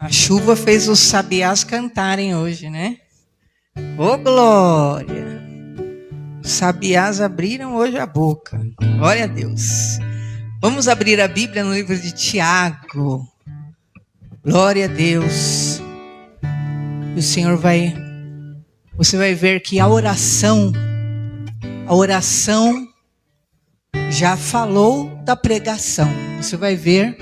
A chuva fez os sabiás cantarem hoje, né? Ô, glória! Os sabiás abriram hoje a boca. Glória a Deus. Vamos abrir a Bíblia no livro de Tiago. Glória a Deus. E o Senhor você vai ver que a oração já falou da pregação. Você vai ver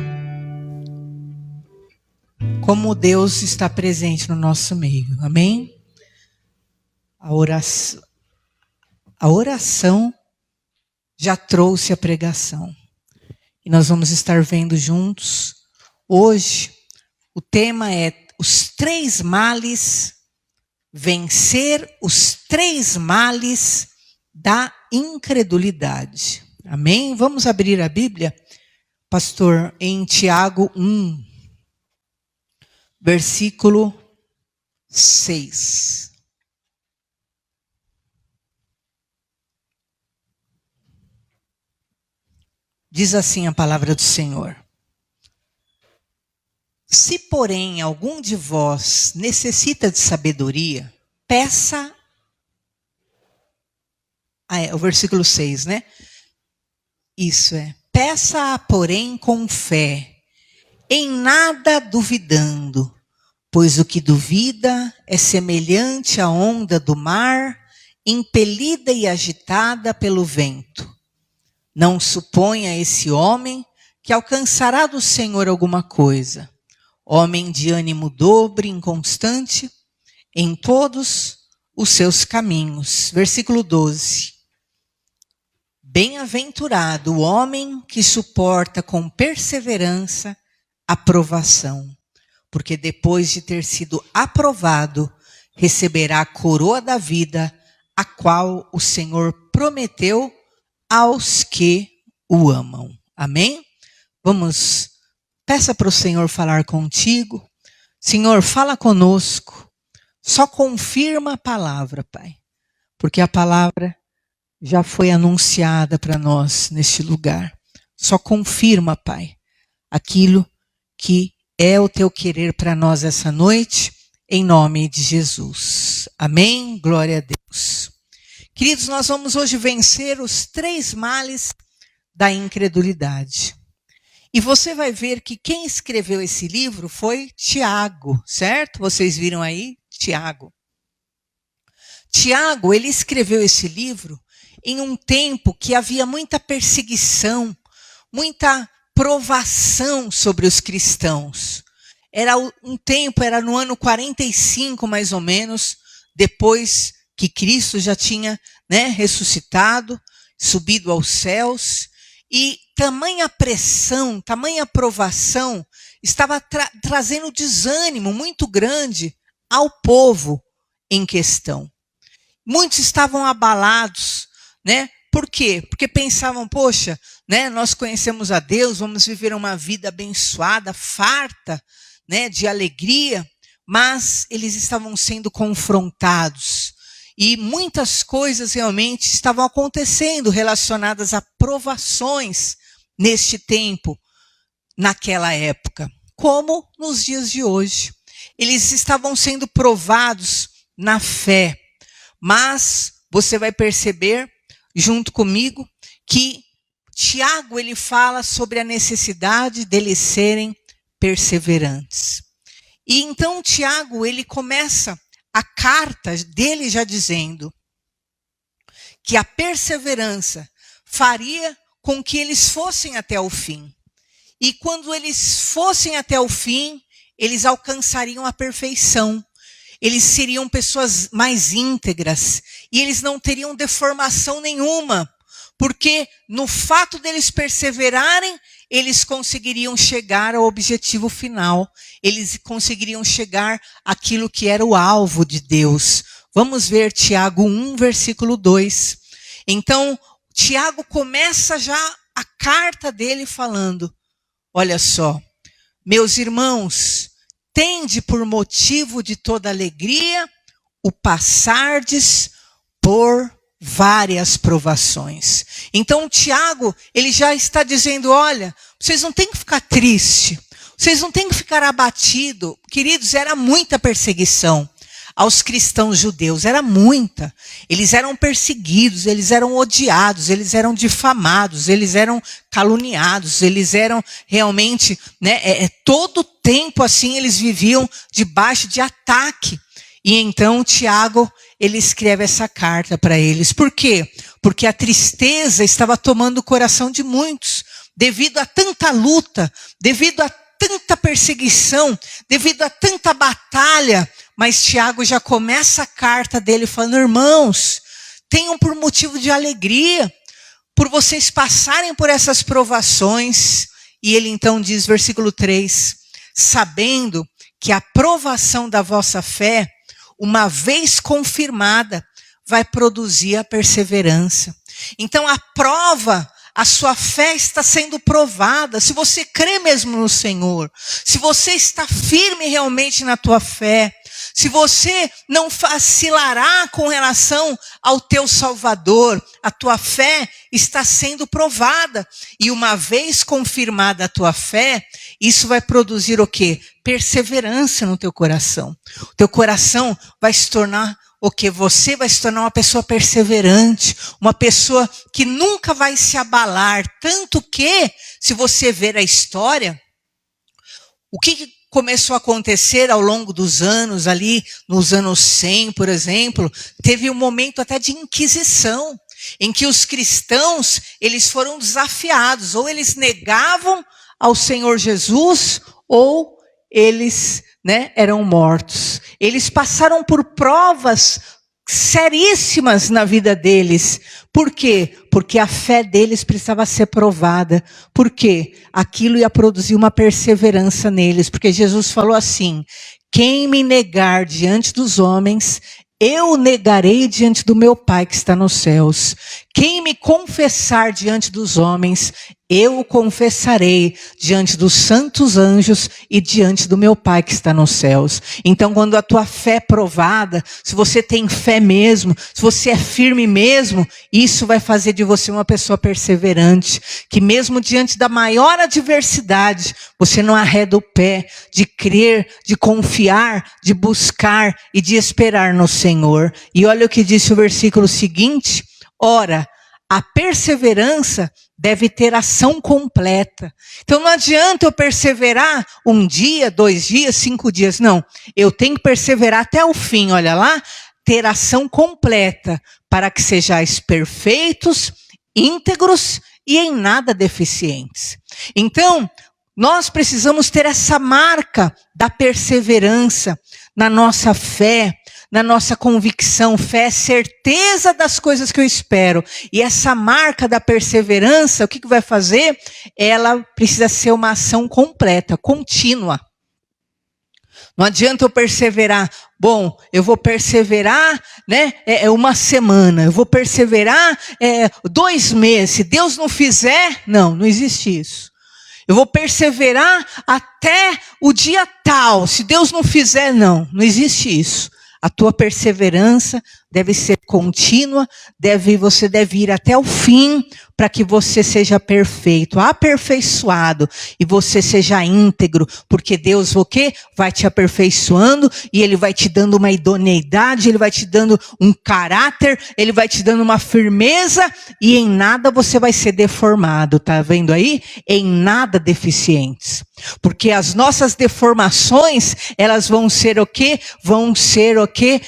como Deus está presente no nosso meio. Amém? A oração já trouxe a pregação. E nós vamos estar vendo juntos. Hoje, o tema é os 3 males, vencer os 3 males da incredulidade. Amém? Vamos abrir a Bíblia, pastor, em Tiago 1, versículo 6. Diz assim a palavra do Senhor. Se, porém, algum de vós necessita de sabedoria, peça... o versículo 6, né? Isso é. Peça, porém, com fé, em nada duvidando, pois o que duvida é semelhante à onda do mar, impelida e agitada pelo vento. Não suponha esse homem que alcançará do Senhor alguma coisa. Homem de ânimo dobre, inconstante, em todos os seus caminhos. Versículo 12. Bem-aventurado o homem que suporta com perseverança a provação, porque depois de ter sido aprovado, receberá a coroa da vida, a qual o Senhor prometeu aos que o amam. Amém? Peça para o Senhor falar contigo. Senhor, fala conosco. Só confirma a palavra, Pai, porque a palavra já foi anunciada para nós neste lugar. Só confirma, Pai, aquilo que é o teu querer para nós essa noite, em nome de Jesus. Amém? Glória a Deus. Queridos, nós vamos hoje vencer os 3 males da incredulidade. E você vai ver que quem escreveu esse livro foi Tiago, certo? Vocês viram aí? Tiago. Tiago, ele escreveu esse livro em um tempo que havia muita perseguição, muita provação sobre os cristãos. Era no ano 45, mais ou menos, depois que Cristo já tinha, ressuscitado, subido aos céus, e tamanha pressão, tamanha provação, estava trazendo desânimo muito grande ao povo em questão. Muitos estavam abalados, Por quê? Porque pensavam, poxa, nós conhecemos a Deus, vamos viver uma vida abençoada, farta, de alegria, mas eles estavam sendo confrontados. E muitas coisas realmente estavam acontecendo relacionadas a provações neste tempo, naquela época, como nos dias de hoje. Eles estavam sendo provados na fé, mas você vai perceber, junto comigo, que Tiago ele fala sobre a necessidade deles serem perseverantes. E então Tiago ele começa a carta dele já dizendo que a perseverança faria com que eles fossem até o fim. E quando eles fossem até o fim, eles alcançariam a perfeição. Eles seriam pessoas mais íntegras e eles não teriam deformação nenhuma, porque no fato deles perseverarem, eles conseguiriam chegar ao objetivo final. Eles conseguiriam chegar àquilo que era o alvo de Deus. Vamos ver Tiago 1, versículo 2. Então, Tiago começa já a carta dele falando, olha só, meus irmãos, tende por motivo de toda alegria o passardes por várias provações. Então, Tiago, ele já está dizendo, olha, vocês não têm que ficar tristes. Vocês não têm que ficar abatidos. Queridos, era muita perseguição aos cristãos judeus, era muita. Eles eram perseguidos, eles eram odiados, eles eram difamados, eles eram caluniados, eles eram realmente, todo tempo assim eles viviam debaixo de ataque. E então Tiago, ele escreve essa carta para eles. Por quê? Porque a tristeza estava tomando o coração de muitos, devido a tanta luta, devido a tanta perseguição, devido a tanta batalha. Mas Tiago já começa a carta dele falando: irmãos, tenham por motivo de alegria, por vocês passarem por essas provações. E ele então diz, versículo 3, sabendo que a provação da vossa fé, uma vez confirmada, vai produzir a perseverança. Então a prova, a sua fé está sendo provada. Se você crê mesmo no Senhor, se você está firme realmente na tua fé, se você não vacilará com relação ao teu Salvador, a tua fé está sendo provada. E uma vez confirmada a tua fé, isso vai produzir o quê? Perseverança no teu coração. O teu coração vai se tornar o quê? Você vai se tornar uma pessoa perseverante, uma pessoa que nunca vai se abalar. Tanto que, se você ver a história, o que começou a acontecer ao longo dos anos, ali nos anos 100, por exemplo, teve um momento até de inquisição, em que os cristãos, eles foram desafiados, ou eles negavam ao Senhor Jesus, ou eles, eram mortos. Eles passaram por provas seríssimas na vida deles. Por quê? Porque a fé deles precisava ser provada. Por quê? Aquilo ia produzir uma perseverança neles. Porque Jesus falou assim: quem me negar diante dos homens, eu o negarei diante do meu Pai que está nos céus. Quem me confessar diante dos homens, eu o confessarei diante dos santos anjos e diante do meu Pai que está nos céus. Então, quando a tua fé é provada, se você tem fé mesmo, se você é firme mesmo, isso vai fazer de você uma pessoa perseverante, que mesmo diante da maior adversidade, você não arreda o pé de crer, de confiar, de buscar e de esperar no Senhor. E olha o que disse o versículo seguinte: ora, a perseverança deve ter ação completa. Então não adianta eu perseverar 1 dia, 2 dias, 5 dias. Não, eu tenho que perseverar até o fim. Olha lá, ter ação completa, para que sejais perfeitos, íntegros e em nada deficientes. Então, nós precisamos ter essa marca da perseverança na nossa fé, na nossa convicção. Fé é certeza das coisas que eu espero. E essa marca da perseverança, o que vai fazer? Ela precisa ser uma ação completa, contínua. Não adianta eu perseverar. Bom, eu vou perseverar, uma semana. Eu vou perseverar 2 meses. Se Deus não fizer, não existe isso. Eu vou perseverar até o dia tal. Se Deus não fizer, não existe isso. A tua perseverança deve ser contínua, você deve ir até o fim, para que você seja perfeito, aperfeiçoado, e você seja íntegro, porque Deus o quê? Vai te aperfeiçoando, e Ele vai te dando uma idoneidade, Ele vai te dando um caráter, Ele vai te dando uma firmeza, e em nada você vai ser deformado, tá vendo aí? Em nada deficientes. Porque as nossas deformações, elas vão ser o quê? Vão ser o quê?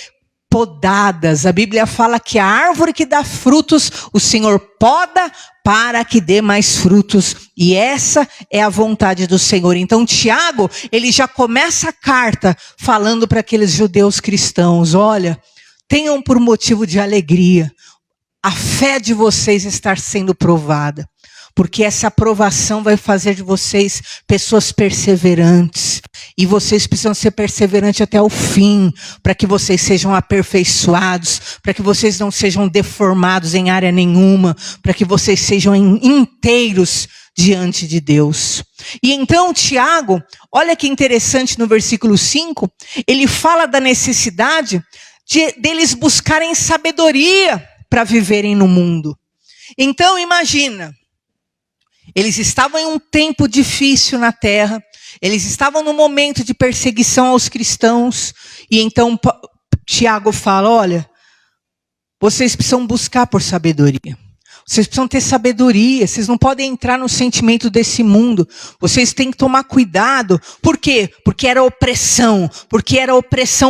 Podadas. A Bíblia fala que a árvore que dá frutos, o Senhor poda para que dê mais frutos. E essa é a vontade do Senhor. Então Tiago, ele já começa a carta falando para aqueles judeus cristãos: olha, tenham por motivo de alegria a fé de vocês estar sendo provada. Porque essa aprovação vai fazer de vocês pessoas perseverantes. E vocês precisam ser perseverantes até o fim, para que vocês sejam aperfeiçoados, para que vocês não sejam deformados em área nenhuma, para que vocês sejam inteiros diante de Deus. E então Tiago, olha que interessante, no versículo 5, ele fala da necessidade deles buscarem sabedoria para viverem no mundo. Então imagina, eles estavam em um tempo difícil na terra, Eles estavam no momento de perseguição aos cristãos. E então Tiago fala, olha, vocês precisam buscar por sabedoria. Vocês precisam ter sabedoria, vocês não podem entrar no sentimento desse mundo. Vocês têm que tomar cuidado. Por quê? Porque era opressão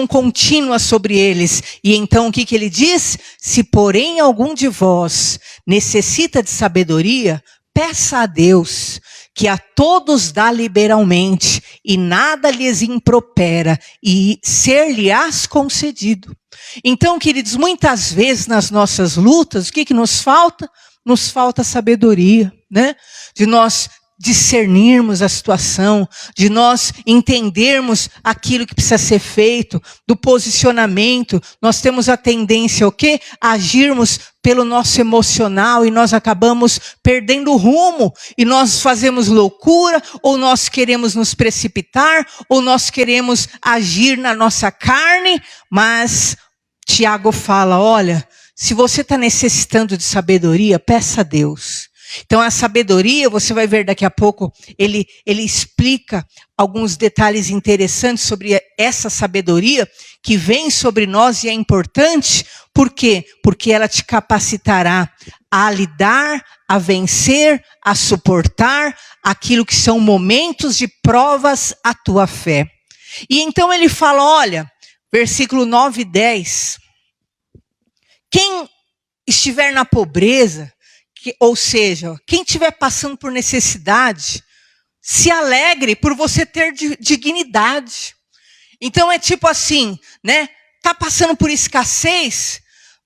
contínua sobre eles. E então o que ele diz? Se porém algum de vós necessita de sabedoria, peça a Deus, que a todos dá liberalmente, e nada lhes impropera, e ser-lhe-ás concedido. Então, queridos, muitas vezes nas nossas lutas, o que nos falta? Nos falta sabedoria, né? De nós discernirmos a situação, de nós entendermos aquilo que precisa ser feito, do posicionamento. Nós temos a tendência, o quê? A agirmos pelo nosso emocional e nós acabamos perdendo o rumo. E nós fazemos loucura, ou nós queremos nos precipitar, ou nós queremos agir na nossa carne. Mas Tiago fala, olha, se você está necessitando de sabedoria, peça a Deus. Então a sabedoria, você vai ver daqui a pouco, ele explica alguns detalhes interessantes sobre essa sabedoria que vem sobre nós e é importante. Por quê? Porque ela te capacitará a lidar, a vencer, a suportar aquilo que são momentos de provas à tua fé. E então ele fala, olha, versículo 9 e 10, quem estiver na pobreza, ou seja, quem estiver passando por necessidade, se alegre por você ter dignidade. Então é tipo assim, né? Tá passando por escassez,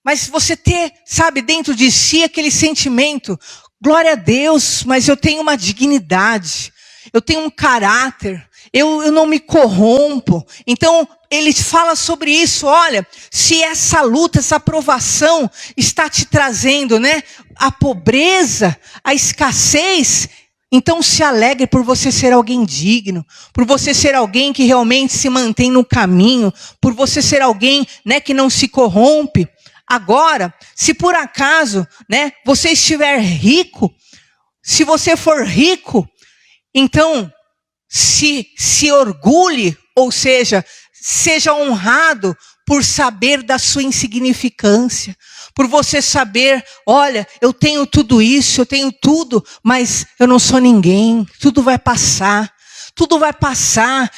mas você ter, sabe, dentro de si aquele sentimento, glória a Deus, mas eu tenho uma dignidade, eu tenho um caráter, eu não me corrompo. Então ele fala sobre isso, olha, se essa luta, essa provação está te trazendo, né, a pobreza, a escassez, então se alegre por você ser alguém digno, por você ser alguém que realmente se mantém no caminho, por você ser alguém, né, que não se corrompe. Agora, se por acaso, né, você estiver rico, se você for rico, então se orgulhe, ou seja, seja honrado por saber da sua insignificância, por você saber, olha, eu tenho tudo isso, eu tenho tudo, mas eu não sou ninguém, tudo vai passar,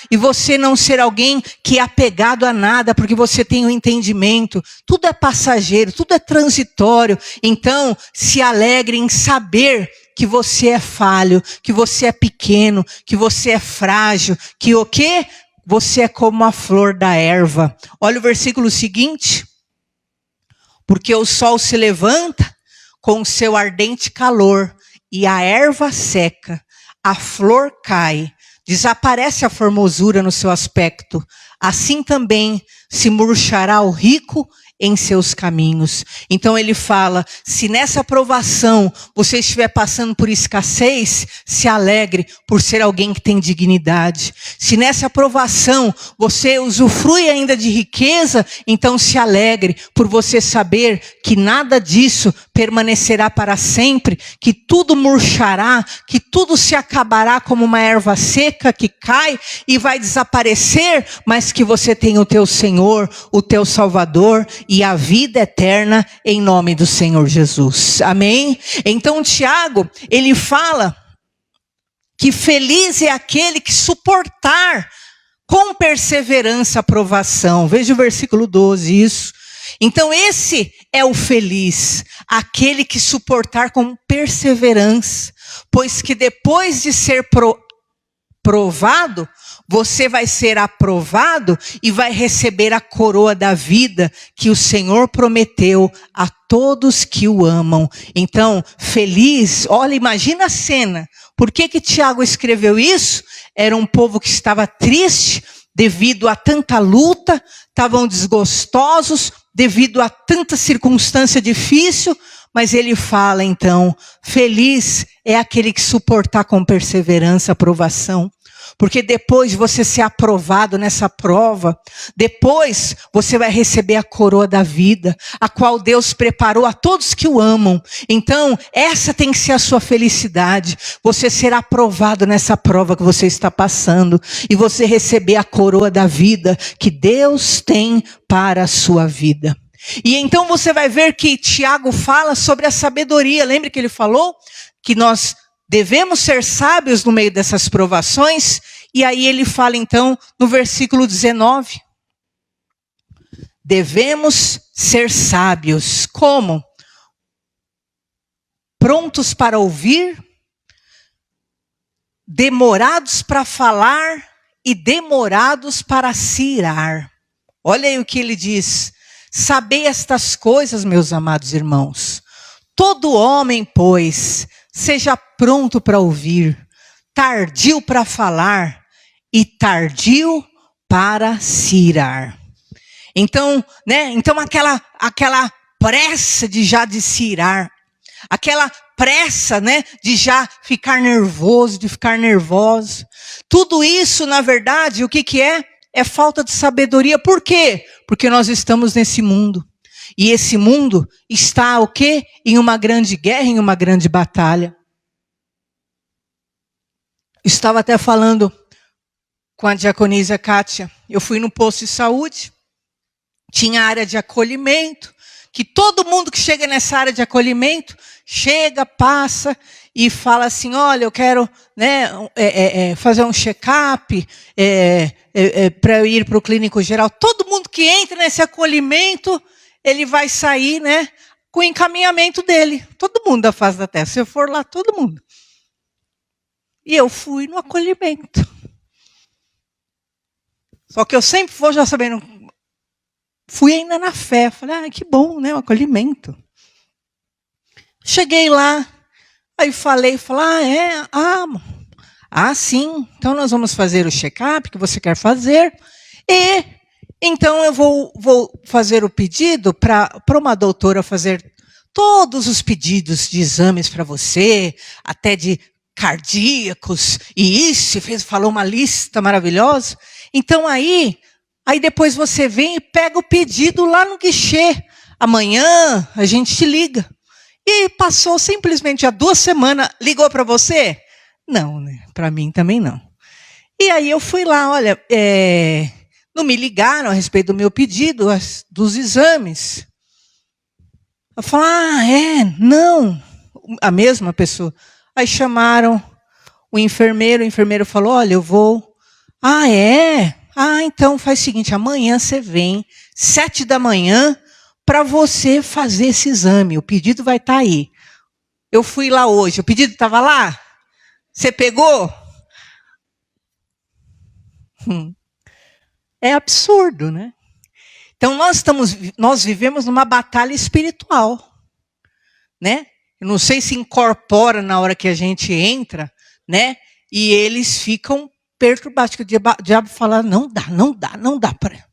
e você não ser alguém que é apegado a nada, porque você tem um entendimento, tudo é passageiro, tudo é transitório. Então, se alegre em saber que você é falho, que você é pequeno, que você é frágil, que o quê? Você é como a flor da erva. Olha o versículo seguinte. Porque o sol se levanta com o seu ardente calor, e a erva seca, a flor cai, desaparece a formosura no seu aspecto. Assim também se murchará o rico em seus caminhos. Então ele fala, se nessa provação você estiver passando por escassez, se alegre por ser alguém que tem dignidade. Se nessa provação você usufrui ainda de riqueza, então se alegre por você saber que nada disso permanecerá para sempre, que tudo murchará, que tudo se acabará como uma erva seca que cai e vai desaparecer, mas que você tem o teu Senhor, o teu Salvador e a vida eterna em nome do Senhor Jesus. Amém? Então Tiago, ele fala que feliz é aquele que suportar com perseverança a provação. Veja o versículo 12, isso. Então esse é o feliz, aquele que suportar com perseverança, pois que depois de ser provado, você vai ser aprovado e vai receber a coroa da vida que o Senhor prometeu a todos que o amam. Então, feliz, olha, imagina a cena. Por que Tiago escreveu isso? Era um povo que estava triste devido a tanta luta, estavam desgostosos devido a tanta circunstância difícil, mas ele fala então, feliz é aquele que suportar com perseverança a provação. Porque depois de você ser aprovado nessa prova, depois você vai receber a coroa da vida, a qual Deus preparou a todos que o amam. Então, essa tem que ser a sua felicidade. Você ser aprovado nessa prova que você está passando e você receber a coroa da vida que Deus tem para a sua vida. E então você vai ver que Tiago fala sobre a sabedoria. Lembra que ele falou que nós devemos ser sábios no meio dessas provações? E aí ele fala então no versículo 19. Devemos ser sábios. Como? Prontos para ouvir, demorados para falar e demorados para se irar. Olha aí o que ele diz. Sabei estas coisas, meus amados irmãos. Todo homem, pois, seja pronto para ouvir, tardio para falar e tardio para se irar. Então, Então aquela pressa de se irar, aquela pressa, de já ficar nervoso, de ficar nervoso. Tudo isso, na verdade, o que é? É falta de sabedoria. Por quê? Porque nós estamos nesse mundo. E esse mundo está o quê? Em uma grande guerra, em uma grande batalha. Estava até falando com a diaconisa Kátia. Eu fui no posto de saúde, tinha área de acolhimento, que todo mundo que chega nessa área de acolhimento, chega, passa e fala assim, olha, eu quero fazer um check-up para eu ir para o clínico geral. Todo mundo que entra nesse acolhimento, ele vai sair com o encaminhamento dele. Todo mundo da face da terra. Se eu for lá, todo mundo. E eu fui no acolhimento. Só que eu sempre vou já sabendo. Fui ainda na fé. Falei, que bom, o acolhimento. Cheguei lá. Aí falei, sim, então nós vamos fazer o check-up que você quer fazer. E então eu vou fazer o pedido para uma doutora fazer todos os pedidos de exames para você, até de cardíacos, e isso, falou uma lista maravilhosa. Então aí depois você vem e pega o pedido lá no guichê. Amanhã a gente te liga. E passou simplesmente há 2 semanas, ligou para você? Não, para mim também não. E aí eu fui lá, olha, não me ligaram a respeito do meu pedido, dos exames. Eu falei, não, a mesma pessoa. Aí chamaram o enfermeiro falou, olha, eu vou. Então faz o seguinte, amanhã você vem, 7 da manhã, para você fazer esse exame. O pedido vai estar aí. Eu fui lá hoje. O pedido estava lá? Você pegou? É absurdo, Então nós vivemos numa batalha espiritual, Eu não sei se incorpora na hora que a gente entra, E eles ficam perturbados. Que o diabo fala, não dá para.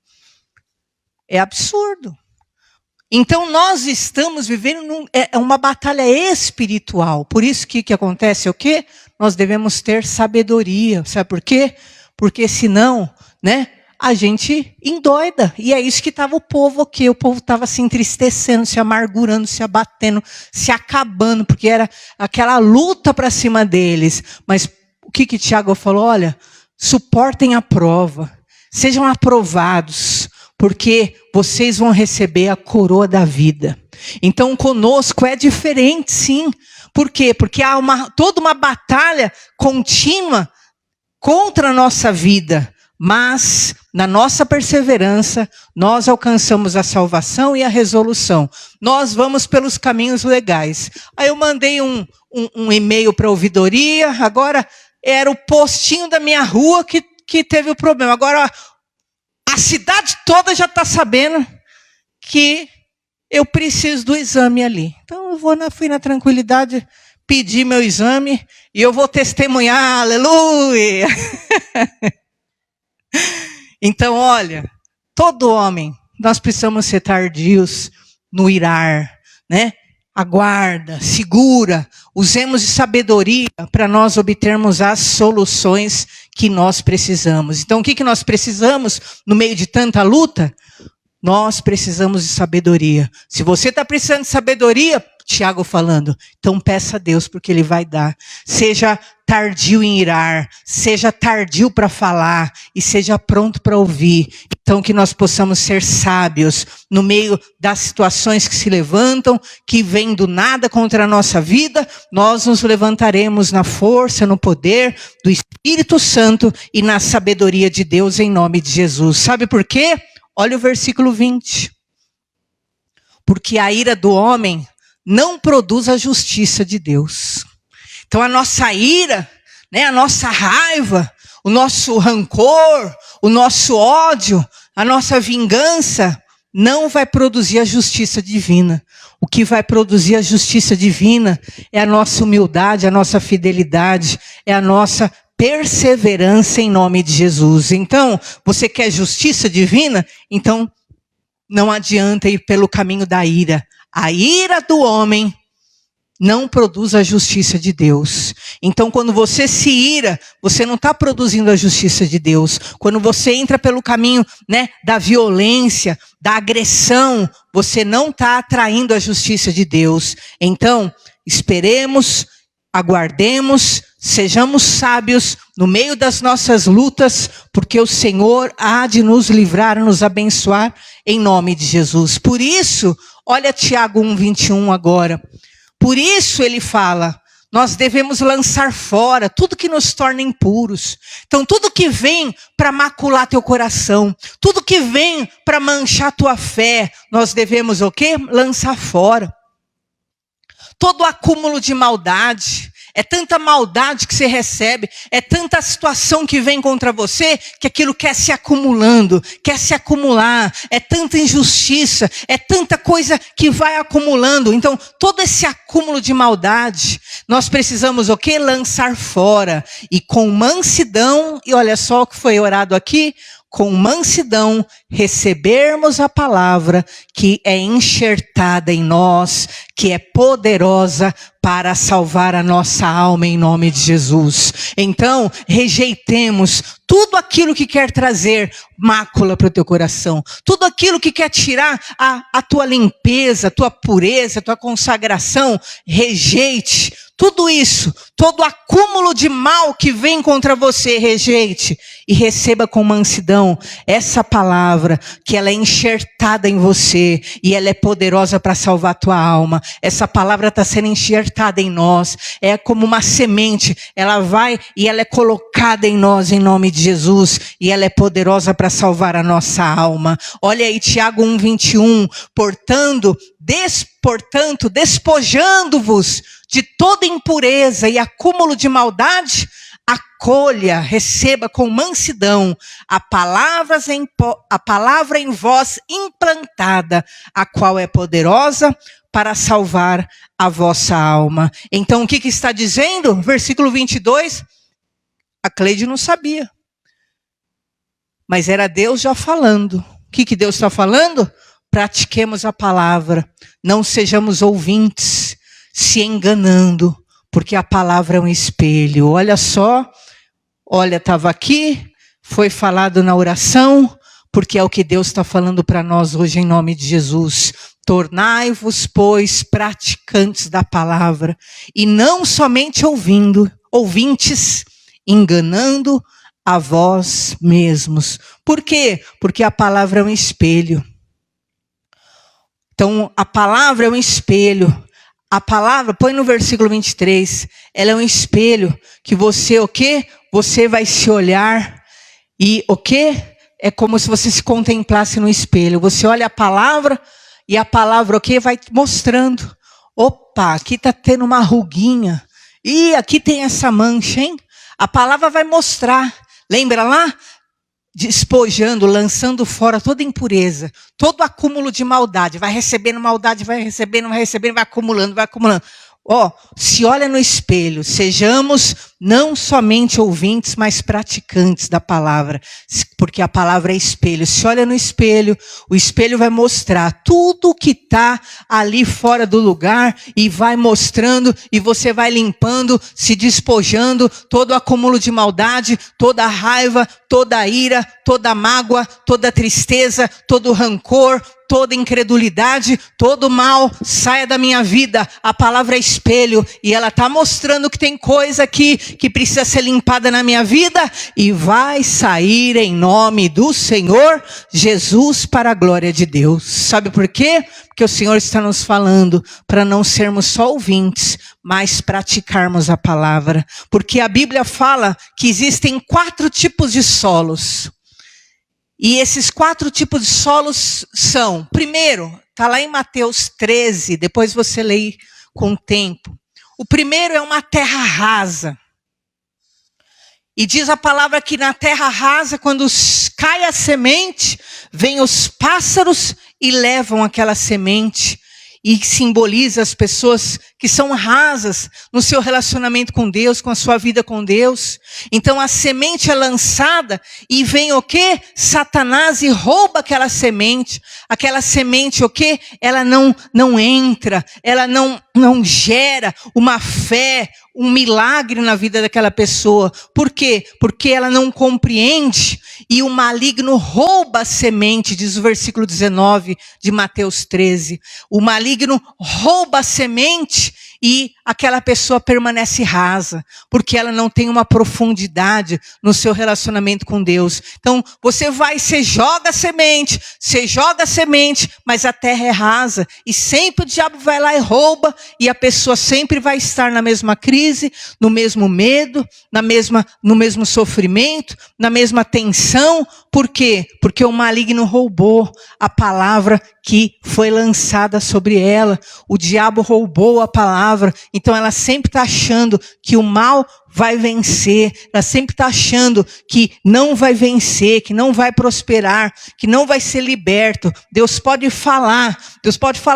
É absurdo. Então, nós estamos vivendo uma batalha espiritual. Por isso que acontece o quê? Nós devemos ter sabedoria. Sabe por quê? Porque senão, a gente endoida. E é isso que estava o povo aqui. O povo estava se entristecendo, se amargurando, se abatendo, se acabando, porque era aquela luta para cima deles. Mas o que Tiago falou? Olha, suportem a prova, sejam aprovados, porque vocês vão receber a coroa da vida. Então, conosco é diferente, sim. Por quê? Porque há toda uma batalha contínua contra a nossa vida. Mas, na nossa perseverança, nós alcançamos a salvação e a resolução. Nós vamos pelos caminhos legais. Aí eu mandei um e-mail para a ouvidoria. Agora, era o postinho da minha rua que teve o problema. Agora, a cidade toda já está sabendo que eu preciso do exame ali. Então, eu fui na tranquilidade, pedi meu exame e eu vou testemunhar, aleluia! Então, olha, todo homem, nós precisamos ser tardios no irar, Aguarda, segura usemos de sabedoria para nós obtermos as soluções que nós precisamos. Então, o que nós precisamos no meio de tanta luta? Nós precisamos de sabedoria. Se você está precisando de sabedoria, Tiago falando, então peça a Deus, porque Ele vai dar. Seja tardio em irar, seja tardio para falar e seja pronto para ouvir. Então que nós possamos ser sábios no meio das situações que se levantam, que vêm do nada contra a nossa vida. Nós nos levantaremos na força, no poder do Espírito Santo e na sabedoria de Deus em nome de Jesus. Sabe por quê? Olha o versículo 20. Porque a ira do homem não produz a justiça de Deus. Então a nossa ira, né, a nossa raiva, o nosso rancor, o nosso ódio, a nossa vingança, não vai produzir a justiça divina. O que vai produzir a justiça divina é a nossa humildade, a nossa fidelidade, é a nossa perseverança em nome de Jesus. Então, você quer justiça divina? Então, não adianta ir pelo caminho da ira. A ira do homem não produz a justiça de Deus. Então, quando você se ira, você não está produzindo a justiça de Deus. Quando você entra pelo caminho, né, da violência, da agressão, você não está atraindo a justiça de Deus. Então, esperemos, aguardemos, sejamos sábios no meio das nossas lutas, porque o Senhor há de nos livrar, nos abençoar em nome de Jesus. Por isso, olha Tiago 1:21 agora. Por isso ele fala, nós devemos lançar fora tudo que nos torna impuros. Então tudo que vem para macular teu coração, tudo que vem para manchar tua fé, nós devemos o quê? Lançar fora. Todo acúmulo de maldade, é tanta maldade que você recebe, é tanta situação que vem contra você, que aquilo quer se acumulando, quer se acumular, é tanta injustiça, é tanta coisa que vai acumulando. Então, todo esse acúmulo de maldade, nós precisamos o quê? Lançar fora. E com mansidão, e olha só o que foi orado aqui, com mansidão, recebermos a palavra que é enxertada em nós, que é poderosa para salvar a nossa alma em nome de Jesus. Então, rejeitemos tudo aquilo que quer trazer mácula para o teu coração, tudo aquilo que quer tirar a tua limpeza, a tua pureza, a tua consagração, rejeite. Tudo isso, todo acúmulo de mal que vem contra você, rejeite e receba com mansidão essa palavra, que ela é enxertada em você e ela é poderosa para salvar a tua alma. Essa palavra está sendo enxertada em nós, é como uma semente, ela vai e ela é colocada em nós em nome de Jesus e ela é poderosa para salvar a nossa alma. Olha aí Tiago 1:21, portanto, despojando-vos de toda impureza e acúmulo de maldade, acolha, receba com mansidão a palavra em vós implantada, a qual é poderosa para salvar a vossa alma. Então o que está dizendo? Versículo 22, a Cleide não sabia, mas era Deus já falando. O que Deus está falando? Pratiquemos a palavra, não sejamos ouvintes, se enganando, porque a palavra é um espelho. Olha só, olha, estava aqui, foi falado na oração, porque é o que Deus está falando para nós hoje em nome de Jesus. Tornai-vos, pois, praticantes da palavra, e não somente ouvintes, enganando a vós mesmos. Por quê? Porque a palavra é um espelho. Então, a palavra é um espelho. A palavra, põe no versículo 23, ela é um espelho que você, o quê? Você vai se olhar e o quê? É como se você se contemplasse no espelho. Você olha a palavra e a palavra, o quê? Vai mostrando. Opa, aqui está tendo uma ruguinha. E aqui tem essa mancha, hein? A palavra vai mostrar. Lembra lá? Despojando, lançando fora toda impureza, todo acúmulo de maldade, vai recebendo maldade, vai recebendo, vai acumulando. Se olha no espelho, sejamos não somente ouvintes, mas praticantes da palavra, porque a palavra é espelho. Se olha no espelho, o espelho vai mostrar tudo que está ali fora do lugar e vai mostrando, e você vai limpando, se despojando, todo o acúmulo de maldade, toda a raiva, toda a ira, toda a mágoa, toda a tristeza, todo o rancor, toda incredulidade, todo mal, saia da minha vida. A palavra é espelho e ela está mostrando que tem coisa aqui que precisa ser limpada na minha vida e vai sair em nome do Senhor Jesus para a glória de Deus. Sabe por quê? Porque o Senhor está nos falando para não sermos só ouvintes, mas praticarmos a palavra. Porque a Bíblia fala que existem 4 tipos de solos. E esses 4 tipos de solos são, primeiro, está lá em Mateus 13, depois você lê com o tempo. O primeiro é uma terra rasa. E diz a palavra que na terra rasa, quando cai a semente, vêm os pássaros e levam aquela semente. E simboliza as pessoas que são rasas no seu relacionamento com Deus, com a sua vida com Deus. Então a semente é lançada e vem o quê? Satanás e rouba aquela semente. Aquela semente o quê? Ela não entra, ela não gera uma fé, um milagre na vida daquela pessoa. Por quê? Porque ela não compreende e o maligno rouba a semente, diz o versículo 19 de Mateus 13. O maligno rouba a semente e aquela pessoa permanece rasa, porque ela não tem uma profundidade no seu relacionamento com Deus. Então, você joga a semente, mas a terra é rasa, e sempre o diabo vai lá e rouba, e a pessoa sempre vai estar na mesma crise, no mesmo medo, no mesmo sofrimento, na mesma tensão. Por quê? Porque o maligno roubou a palavra que foi lançada sobre ela. O diabo roubou a palavra. Então ela sempre está achando que o mal vai vencer. Ela sempre está achando que não vai vencer, que não vai prosperar, que não vai ser liberto. Deus pode falar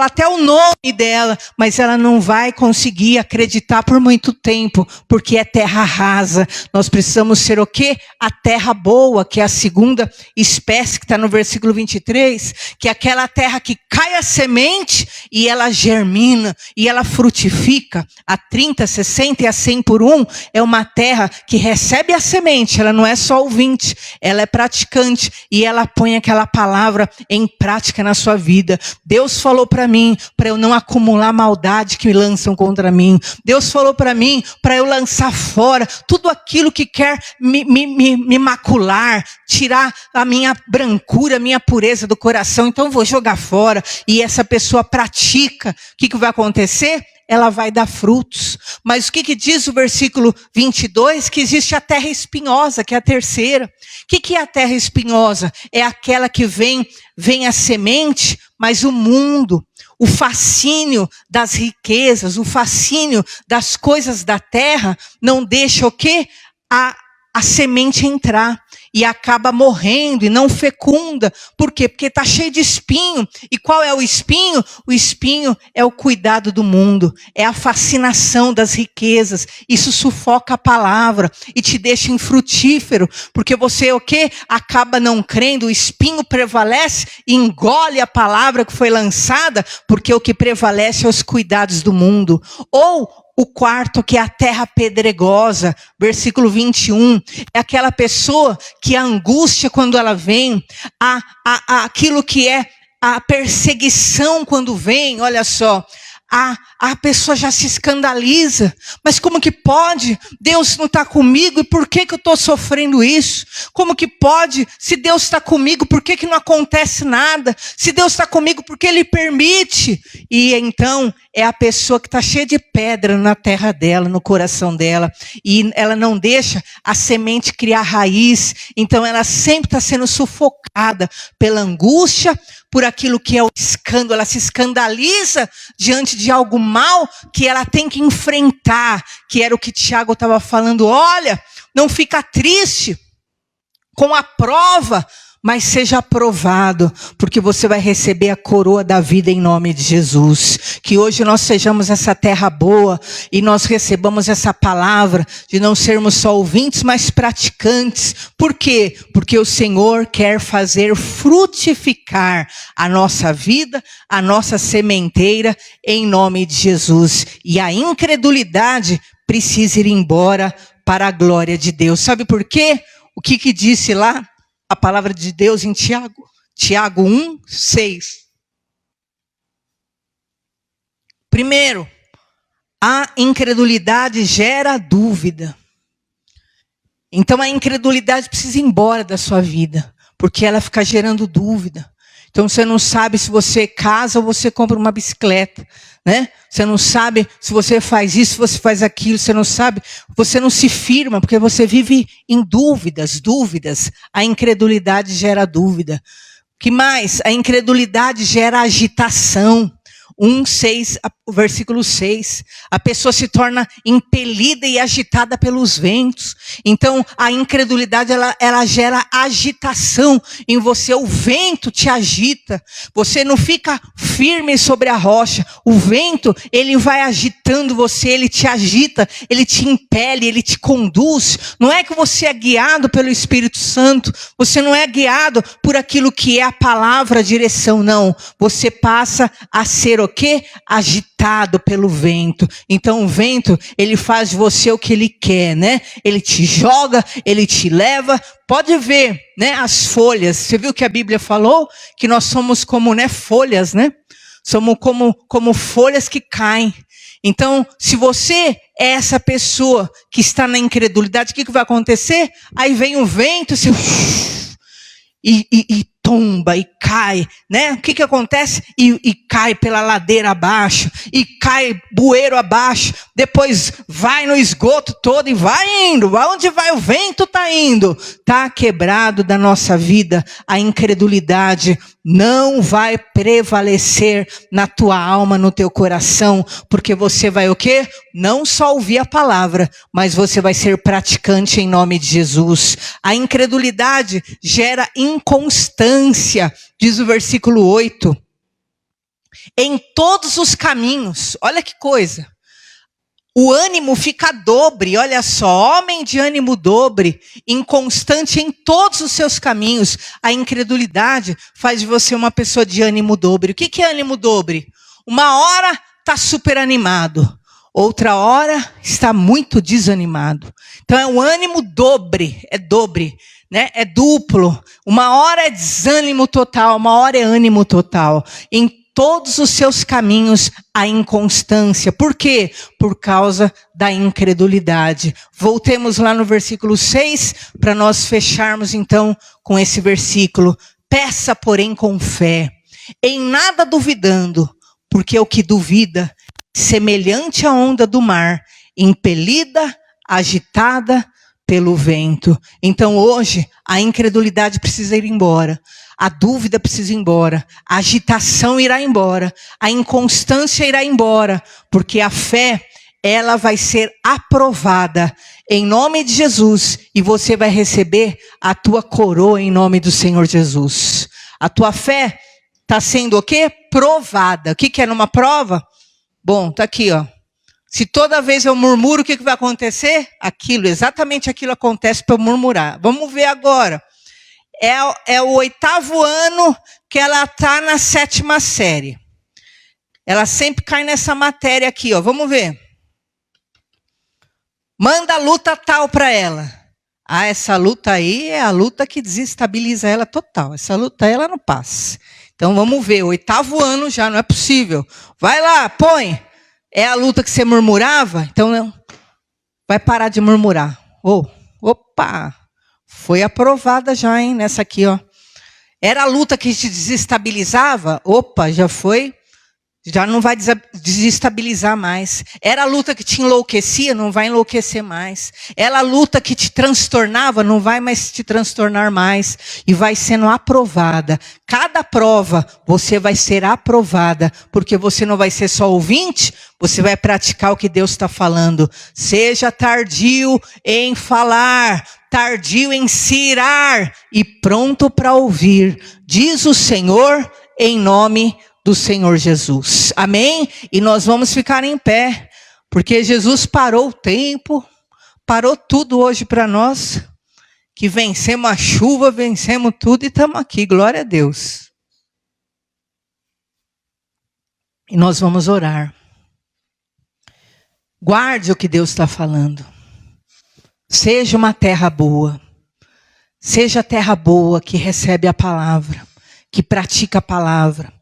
até o nome dela, mas ela não vai conseguir acreditar por muito tempo, porque é terra rasa. Nós precisamos ser o quê? A terra boa, que é a segunda espécie que está no versículo 23, que é aquela terra que cai a semente e ela germina, e ela frutifica a 30, 60 e a 100 por 1. É uma terra que recebe a semente, ela não é só ouvinte, ela é praticante, e ela põe aquela palavra em prática na sua vida. Deus falou para mim, para eu não acumular maldade que me lançam contra mim. Deus falou para mim, para eu lançar fora tudo aquilo que quer me macular, tirar a minha brancura, a minha pureza do coração. Então eu vou jogar fora. E essa pessoa pratica. O que vai acontecer? Ela vai dar frutos. Mas o que diz o versículo 22? Que existe a terra espinhosa, que é a terceira. O que é a terra espinhosa? É aquela que vem a semente, mas o mundo, o fascínio das riquezas, o fascínio das coisas da terra, não deixa o quê? A semente entrar. E acaba morrendo e não fecunda. Por quê? Porque está cheio de espinho. E qual é o espinho? O espinho é o cuidado do mundo. É a fascinação das riquezas. Isso sufoca a palavra e te deixa infrutífero. Porque você o quê? Acaba não crendo. O espinho prevalece e engole a palavra que foi lançada. Porque o que prevalece é os cuidados do mundo. Ou o quarto, que é a terra pedregosa, versículo 21, é aquela pessoa que a angústia quando ela vem, aquilo que é a perseguição quando vem, olha só, a pessoa já se escandaliza. Mas como que pode? Deus não está comigo, e por que eu estou sofrendo isso? Como que pode? Se Deus está comigo, por que não acontece nada? Se Deus está comigo, por que Ele permite? E então é a pessoa que está cheia de pedra na terra dela, no coração dela, e ela não deixa a semente criar raiz. Então ela sempre está sendo sufocada pela angústia, por aquilo que é o escândalo. Ela se escandaliza diante de algo mal que ela tem que enfrentar, que era o que Tiago estava falando. Olha, não fica triste com a prova, mas seja aprovado, porque você vai receber a coroa da vida em nome de Jesus. Que hoje nós sejamos essa terra boa e nós recebamos essa palavra de não sermos só ouvintes, mas praticantes. Por quê? Porque o Senhor quer fazer frutificar a nossa vida, a nossa sementeira, em nome de Jesus. E a incredulidade precisa ir embora para a glória de Deus. Sabe por quê? O que disse lá a palavra de Deus em Tiago? Tiago 1:6. Primeiro, a incredulidade gera dúvida. Então a incredulidade precisa ir embora da sua vida, porque ela fica gerando dúvida. Então você não sabe se você casa ou você compra uma bicicleta, né? Você não sabe se você faz isso, se você faz aquilo, você não sabe, você não se firma, porque você vive em dúvidas. A incredulidade gera dúvida. Que mais? A incredulidade gera agitação. 1:6, versículo 6. A pessoa se torna impelida e agitada pelos ventos. Então, a incredulidade, ela gera agitação em você. O vento te agita. Você não fica firme sobre a rocha. O vento, ele vai agitando você, ele te agita, ele te impele, ele te conduz. Não é que você é guiado pelo Espírito Santo. Você não é guiado por aquilo que é a palavra, a direção, não. Você passa a ser o quê? Agitado pelo vento. Então o vento, ele faz de você o que ele quer, né? Ele te joga, ele te leva. Pode ver, né? As folhas. Você viu que a Bíblia falou? Que nós somos como, né? Folhas, né? Somos como folhas que caem. Então, se você é essa pessoa que está na incredulidade, o que vai acontecer? Aí vem o vento, você... E tomba, e cai, né? O que acontece? E cai pela ladeira abaixo, e cai bueiro abaixo, depois vai no esgoto todo e vai indo. Aonde vai o vento tá indo. Tá quebrado da nossa vida. A incredulidade não vai prevalecer na tua alma, no teu coração, porque você vai o quê? Não só ouvir a palavra, mas você vai ser praticante em nome de Jesus. A incredulidade gera inconstância, diz o versículo 8. Em todos os caminhos, olha que coisa. O ânimo fica dobre, olha só, homem de ânimo dobre, inconstante em todos os seus caminhos. A incredulidade faz de você uma pessoa de ânimo dobre. O que é ânimo dobre? Uma hora está super animado, outra hora está muito desanimado. Então é um ânimo dobre, né? É duplo. Uma hora é desânimo total, uma hora é ânimo total. Em todos os seus caminhos a inconstância. Por quê? Por causa da incredulidade. Voltemos lá no versículo 6, para nós fecharmos então com esse versículo. Peça, porém, com fé, em nada duvidando, porque o que duvida, semelhante à onda do mar, impelida, agitada pelo vento. Então hoje a incredulidade precisa ir embora. A dúvida precisa ir embora, a agitação irá embora, a inconstância irá embora, porque a fé, ela vai ser aprovada em nome de Jesus e você vai receber a tua coroa em nome do Senhor Jesus. A tua fé está sendo o quê? Provada. O que é numa prova? Bom, tá aqui, ó. Se toda vez eu murmuro, o que vai acontecer? Exatamente aquilo acontece para eu murmurar. Vamos ver agora. É o 8º ano que ela está na 7ª série. Ela sempre cai nessa matéria aqui, ó. Vamos ver. Manda a luta tal para ela. Ah, essa luta aí é a luta que desestabiliza ela total. Essa luta aí ela não passa. Então vamos ver, 8º ano já, não é possível. Vai lá, põe. É a luta que você murmurava? Então não. Vai parar de murmurar. Opa! Foi aprovada já, hein? Nessa aqui, ó. Era a luta que te desestabilizava? Opa, já foi. Já não vai desestabilizar mais. Era a luta que te enlouquecia? Não vai enlouquecer mais. Era a luta que te transtornava? Não vai mais te transtornar mais. E vai sendo aprovada. Cada prova, você vai ser aprovada. Porque você não vai ser só ouvinte, você vai praticar o que Deus está falando. Seja tardio em falar, tardio em se irar e pronto para ouvir. Diz o Senhor em nome do Senhor Jesus. Amém? E nós vamos ficar em pé, porque Jesus parou o tempo, parou tudo hoje para nós, que vencemos a chuva, vencemos tudo e estamos aqui, glória a Deus. E nós vamos orar. Guarde o que Deus está falando. Seja uma terra boa. Seja a terra boa que recebe a palavra, que pratica a palavra.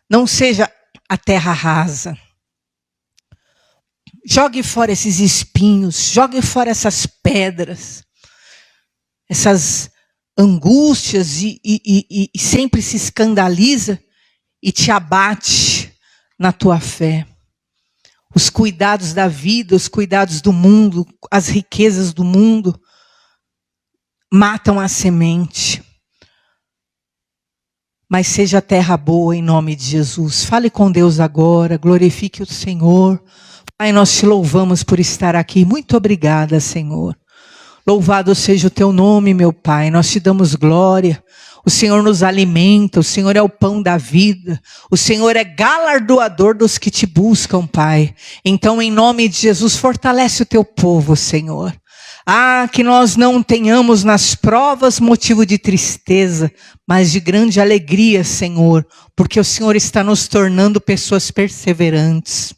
Não seja a terra rasa. Jogue fora esses espinhos, jogue fora essas pedras, essas angústias e sempre se escandaliza e te abate na tua fé. Os cuidados da vida, os cuidados do mundo, as riquezas do mundo matam a semente. Mas seja a terra boa em nome de Jesus. Fale com Deus agora, glorifique o Senhor. Pai, nós te louvamos por estar aqui. Muito obrigada, Senhor. Louvado seja o teu nome, meu Pai. Nós te damos glória. O Senhor nos alimenta, o Senhor é o pão da vida. O Senhor é galardoador dos que te buscam, Pai. Então, em nome de Jesus, fortalece o teu povo, Senhor. Que nós não tenhamos nas provas motivo de tristeza, mas de grande alegria, Senhor, porque o Senhor está nos tornando pessoas perseverantes.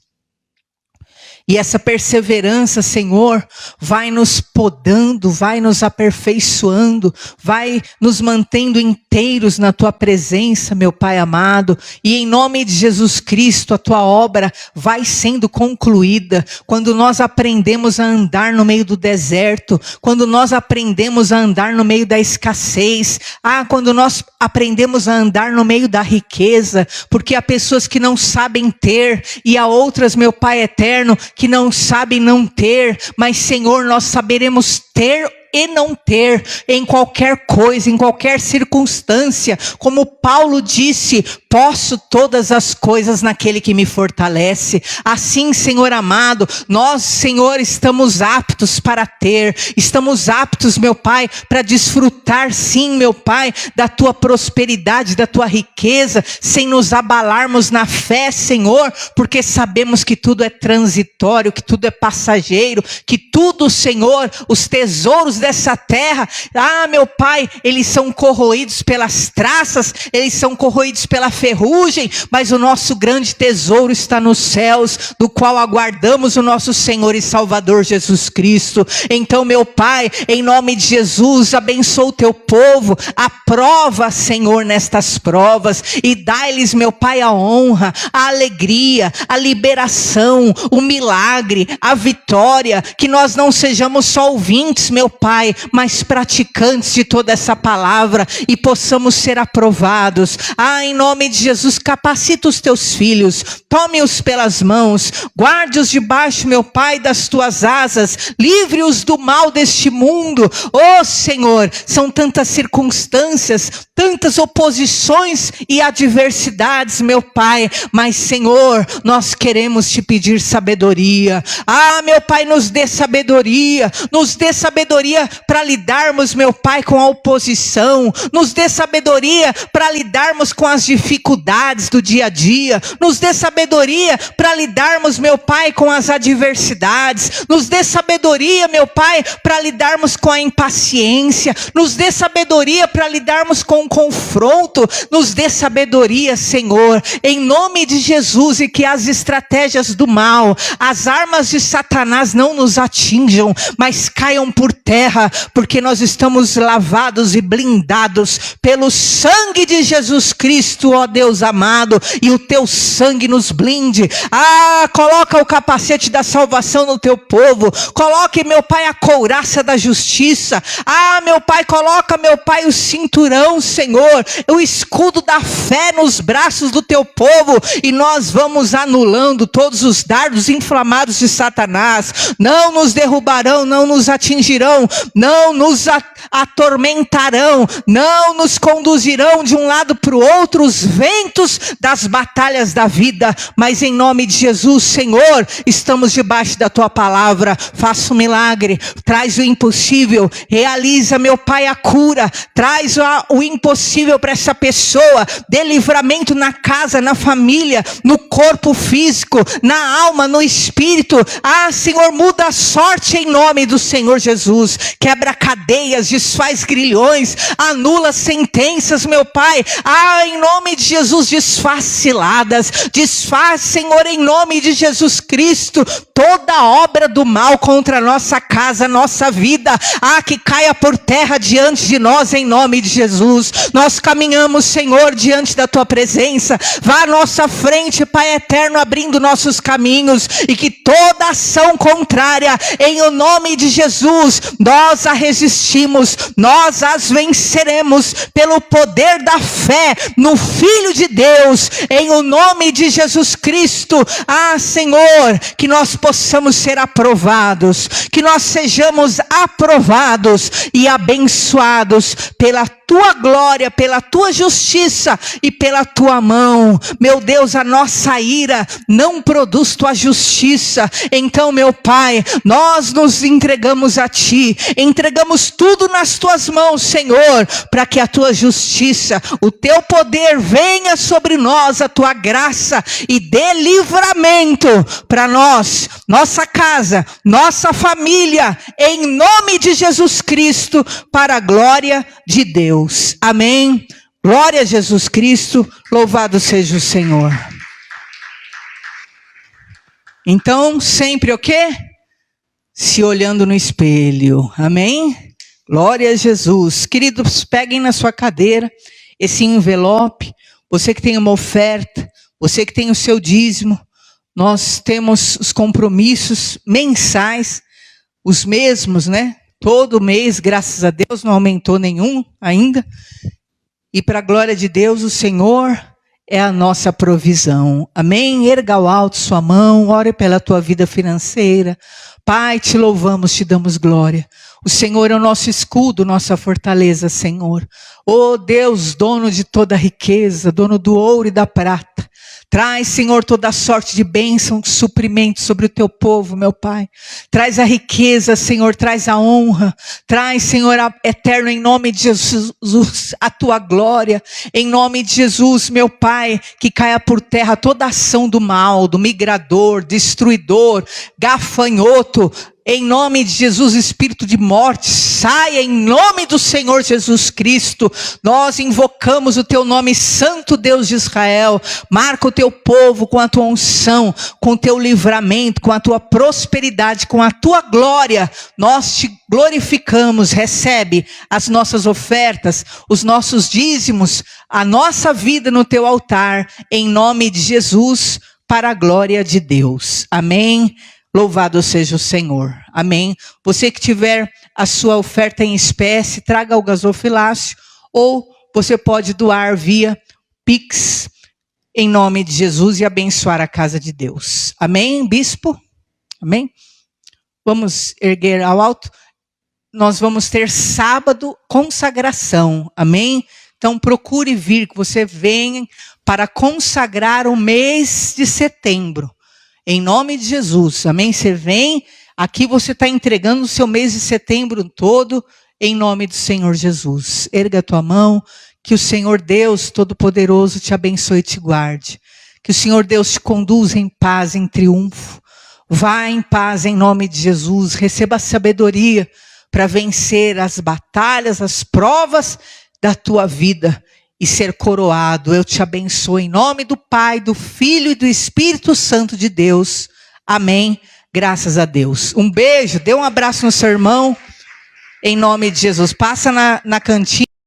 E essa perseverança, Senhor, vai nos podando, vai nos aperfeiçoando, vai nos mantendo inteiros na Tua presença, meu Pai amado. E em nome de Jesus Cristo, a Tua obra vai sendo concluída. Quando nós aprendemos a andar no meio do deserto, quando nós aprendemos a andar no meio da escassez, quando nós aprendemos a andar no meio da riqueza, porque há pessoas que não sabem ter, e há outras, meu Pai eterno, que não sabem não ter, mas Senhor, nós saberemos ter e não ter em qualquer coisa, em qualquer circunstância, como Paulo disse, posso todas as coisas naquele que me fortalece. Assim, Senhor amado, nós, Senhor, estamos aptos para ter, estamos aptos, meu Pai, para desfrutar, sim, meu Pai, da Tua prosperidade, da Tua riqueza, sem nos abalarmos na fé, Senhor, porque sabemos que tudo é transitório, que tudo é passageiro, que tudo, Senhor, os tesouros dessa terra, meu Pai, eles são corroídos pelas traças, eles são corroídos pela ferrugem, mas o nosso grande tesouro está nos céus, do qual aguardamos o nosso Senhor e Salvador Jesus Cristo. Então, meu Pai, em nome de Jesus, abençoa o teu povo, aprova, Senhor, nestas provas, e dá-lhes, meu Pai, a honra, a alegria, a liberação, o milagre, a vitória, que nós não sejamos só ouvintes, meu Pai, mas praticantes de toda essa palavra, e possamos ser aprovados. Em nome de Jesus, capacita os teus filhos, tome-os pelas mãos, guarde-os debaixo, meu Pai, das tuas asas, livre-os do mal deste mundo. Senhor, são tantas circunstâncias, tantas oposições e adversidades, meu Pai, mas Senhor, nós queremos te pedir sabedoria. Meu Pai, nos dê sabedoria para lidarmos, meu Pai, com a oposição, nos dê sabedoria para lidarmos com as dificuldades do dia a dia, nos dê sabedoria para lidarmos, meu Pai, com as adversidades, nos dê sabedoria, meu Pai, para lidarmos com a impaciência, nos dê sabedoria para lidarmos com o confronto, nos dê sabedoria, Senhor, em nome de Jesus, e que as estratégias do mal, as armas de Satanás não nos atinjam, mas caiam por terra, porque nós estamos lavados e blindados pelo sangue de Jesus Cristo, ó Deus amado, e o teu sangue nos blinde. Coloca o capacete da salvação no teu povo, coloque, meu Pai, a couraça da justiça, meu Pai, coloca, meu Pai, o cinturão, Senhor, o escudo da fé nos braços do teu povo, e nós vamos anulando todos os dardos inflamados de Satanás. Não nos derrubarão, não nos atingirão, atingirão, não nos atormentarão, não nos conduzirão de um lado para o outro os ventos das batalhas da vida, mas em nome de Jesus, Senhor, estamos debaixo da tua palavra. Faça um milagre, traz o impossível, realiza, meu Pai, a cura, traz o impossível para essa pessoa, dê livramento na casa, na família, no corpo físico, na alma, no espírito. Senhor, muda a sorte em nome do Senhor Jesus, quebra cadeias, desfaz grilhões, anula sentenças, meu Pai, em nome de Jesus, desfaz ciladas, desfaz, Senhor, em nome de Jesus Cristo, toda obra do mal contra a nossa casa, nossa vida, que caia por terra diante de nós, em nome de Jesus. Nós caminhamos, Senhor, diante da tua presença, vá à nossa frente, Pai eterno, abrindo nossos caminhos, e que toda ação contrária, em o nome de Jesus, nós a resistimos, nós as venceremos, pelo poder da fé, no Filho de Deus, em o nome de Jesus Cristo. Senhor, que nós possamos ser aprovados, que nós sejamos aprovados e abençoados pela tua glória, pela tua justiça e pela tua mão. Meu Deus, a nossa ira não produz tua justiça. Então, meu Pai, nós nos entregamos a ti, entregamos tudo nas tuas mãos, Senhor, para que a tua justiça, o teu poder venha sobre nós, a tua graça, e dê livramento para nós, nossa casa, nossa família, em nome de Jesus Cristo, para a glória de Deus. Amém. Glória a Jesus Cristo, louvado seja o Senhor. Então, sempre o quê? Se olhando no espelho. Amém? Glória a Jesus. Queridos, peguem na sua cadeira esse envelope. Você que tem uma oferta, você que tem o seu dízimo. Nós temos os compromissos mensais, os mesmos, né? Todo mês, graças a Deus, não aumentou nenhum ainda. E para a glória de Deus, o Senhor é a nossa provisão. Amém? Erga ao alto sua mão, ore pela tua vida financeira. Pai, te louvamos, te damos glória. O Senhor é o nosso escudo, nossa fortaleza, Senhor. Oh Deus, dono de toda a riqueza, dono do ouro e da prata. Traz, Senhor, toda a sorte de bênção, de suprimento sobre o teu povo, meu Pai. Traz a riqueza, Senhor, traz a honra. Traz, Senhor, eterno, em nome de Jesus, a tua glória. Em nome de Jesus, meu Pai, que caia por terra toda a ação do mal, do migrador, destruidor, gafanhoto. Em nome de Jesus, espírito de morte, saia em nome do Senhor Jesus Cristo. Nós invocamos o teu nome, Santo Deus de Israel. Marca o teu povo com a tua unção, com o teu livramento, com a tua prosperidade, com a tua glória. Nós te glorificamos. Recebe as nossas ofertas, os nossos dízimos, a nossa vida no teu altar, em nome de Jesus, para a glória de Deus. Amém. Louvado seja o Senhor. Amém. Você que tiver a sua oferta em espécie, traga o gasofilácio, ou você pode doar via Pix, em nome de Jesus, e abençoar a casa de Deus. Amém, bispo? Amém? Vamos erguer ao alto. Nós vamos ter sábado consagração. Amém? Então procure vir, que você venha para consagrar o mês de setembro. Em nome de Jesus, amém? Você vem, aqui você está entregando o seu mês de setembro todo, em nome do Senhor Jesus. Erga a tua mão, que o Senhor Deus Todo-Poderoso te abençoe e te guarde. Que o Senhor Deus te conduza em paz, em triunfo. Vá em paz em nome de Jesus, receba sabedoria para vencer as batalhas, as provas da tua vida. E ser coroado. Eu te abençoo em nome do Pai, do Filho e do Espírito Santo de Deus. Amém. Graças a Deus. Um beijo, dê um abraço no seu irmão. Em nome de Jesus. Passa na cantina.